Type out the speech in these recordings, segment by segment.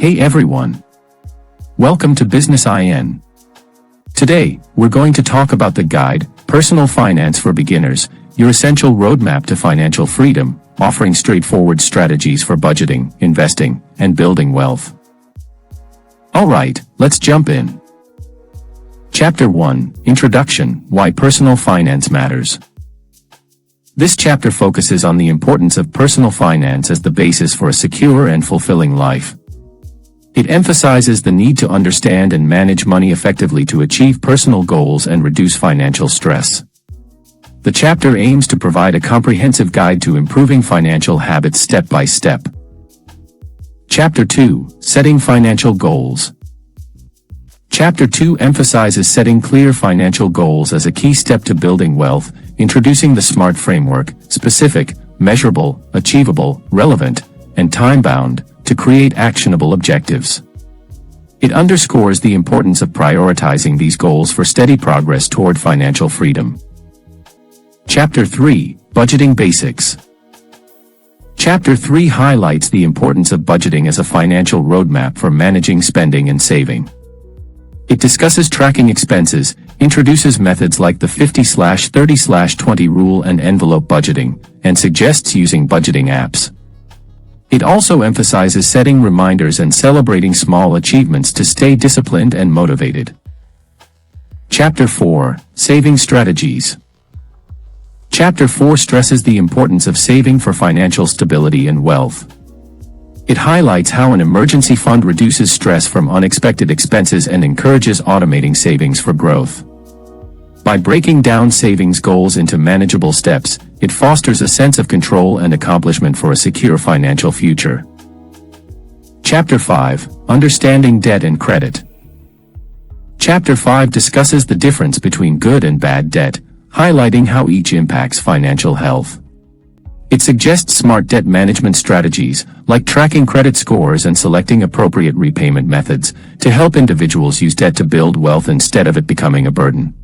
Hey everyone! Welcome to Business IN. Today, we're going to talk about the guide, Personal Finance for Beginners, your essential roadmap to financial freedom, offering straightforward strategies for budgeting, investing, and building wealth. Alright, let's jump in. Chapter 1, Introduction, Why Personal Finance Matters. This chapter focuses on the importance of personal finance as the basis for a secure and fulfilling life. It emphasizes the need to understand and manage money effectively to achieve personal goals and reduce financial stress. The chapter aims to provide a comprehensive guide to improving financial habits step by step. Chapter 2, Setting Financial Goals. Chapter 2 emphasizes setting clear financial goals as a key step to building wealth, introducing the SMART framework, specific, measurable, achievable, relevant, and time-bound, to create actionable objectives. It underscores the importance of prioritizing these goals for steady progress toward financial freedom. Chapter 3, Budgeting Basics. Chapter 3 highlights the importance of budgeting as a financial roadmap for managing spending and saving. It discusses tracking expenses, introduces methods like the 50/30/20 rule and envelope budgeting, and suggests using budgeting apps. It also emphasizes setting reminders and celebrating small achievements to stay disciplined and motivated. Chapter 4, Saving Strategies. Chapter 4 stresses the importance of saving for financial stability and wealth. It highlights how an emergency fund reduces stress from unexpected expenses and encourages automating savings for growth. By breaking down savings goals into manageable steps, it fosters a sense of control and accomplishment for a secure financial future. Chapter 5, Understanding Debt and Credit. Chapter 5 discusses the difference between good and bad debt, highlighting how each impacts financial health. It suggests smart debt management strategies, like tracking credit scores and selecting appropriate repayment methods, to help individuals use debt to build wealth instead of it becoming a burden.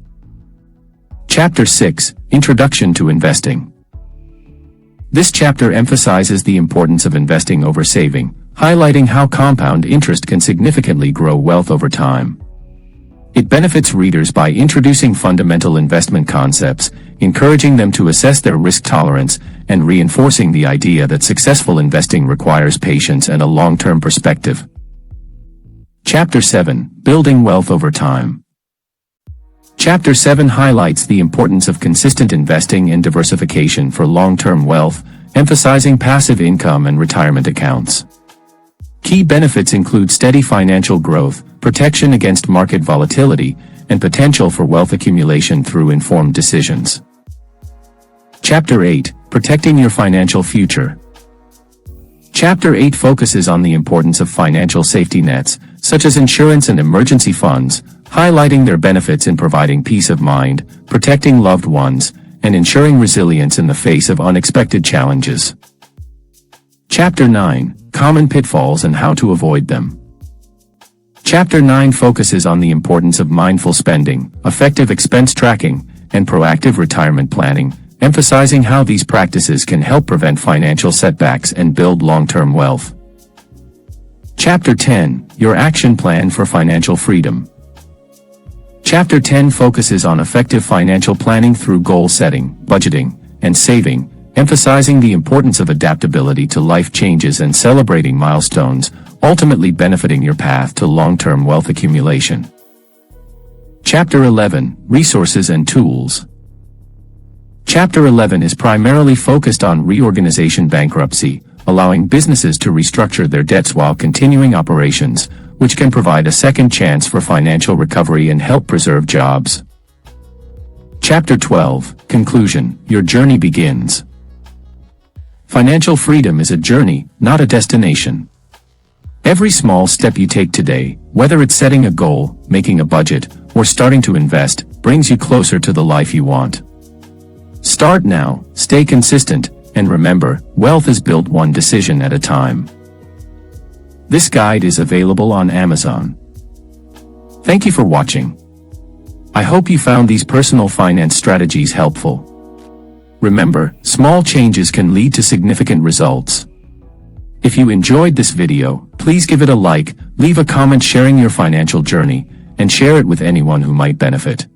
Chapter 6, Introduction to Investing. This chapter emphasizes the importance of investing over saving, highlighting how compound interest can significantly grow wealth over time. It benefits readers by introducing fundamental investment concepts, encouraging them to assess their risk tolerance, and reinforcing the idea that successful investing requires patience and a long-term perspective. Chapter 7, Building Wealth Over Time. Chapter 7 highlights the importance of consistent investing and diversification for long-term wealth, emphasizing passive income and retirement accounts. Key benefits include steady financial growth, protection against market volatility, and potential for wealth accumulation through informed decisions. Chapter 8, Protecting Your Financial Future. Chapter 8 focuses on the importance of financial safety nets, such as insurance and emergency funds, highlighting their benefits in providing peace of mind, protecting loved ones, and ensuring resilience in the face of unexpected challenges. Chapter 9, Common Pitfalls and How to Avoid Them. Chapter 9 focuses on the importance of mindful spending, effective expense tracking, and proactive retirement planning, emphasizing how these practices can help prevent financial setbacks and build long-term wealth. Chapter 10, Your Action Plan for Financial Freedom. Chapter 10 focuses on effective financial planning through goal setting, budgeting, and saving, emphasizing the importance of adaptability to life changes and celebrating milestones, ultimately benefiting your path to long-term wealth accumulation. Chapter 11, Resources and Tools. Chapter 11 is primarily focused on reorganization bankruptcy, allowing businesses to restructure their debts while continuing operations, which can provide a second chance for financial recovery and help preserve jobs. Chapter 12, Conclusion, Your Journey Begins. Financial freedom is a journey, not a destination. Every small step you take today, whether it's setting a goal, making a budget, or starting to invest, brings you closer to the life you want. Start now, stay consistent, and remember, wealth is built one decision at a time. This guide is available on Amazon. Thank you for watching. I hope you found these personal finance strategies helpful. Remember, small changes can lead to significant results. If you enjoyed this video, Please give it a like, leave a comment sharing your financial journey, and share it with anyone who might benefit.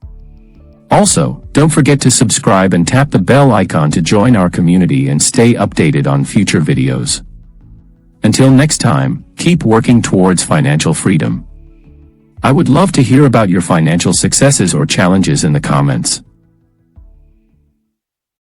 Also, don't forget to subscribe and tap the bell icon to join our community and stay updated on future videos. Until next time, keep working towards financial freedom. I would love to hear about your financial successes or challenges in the comments.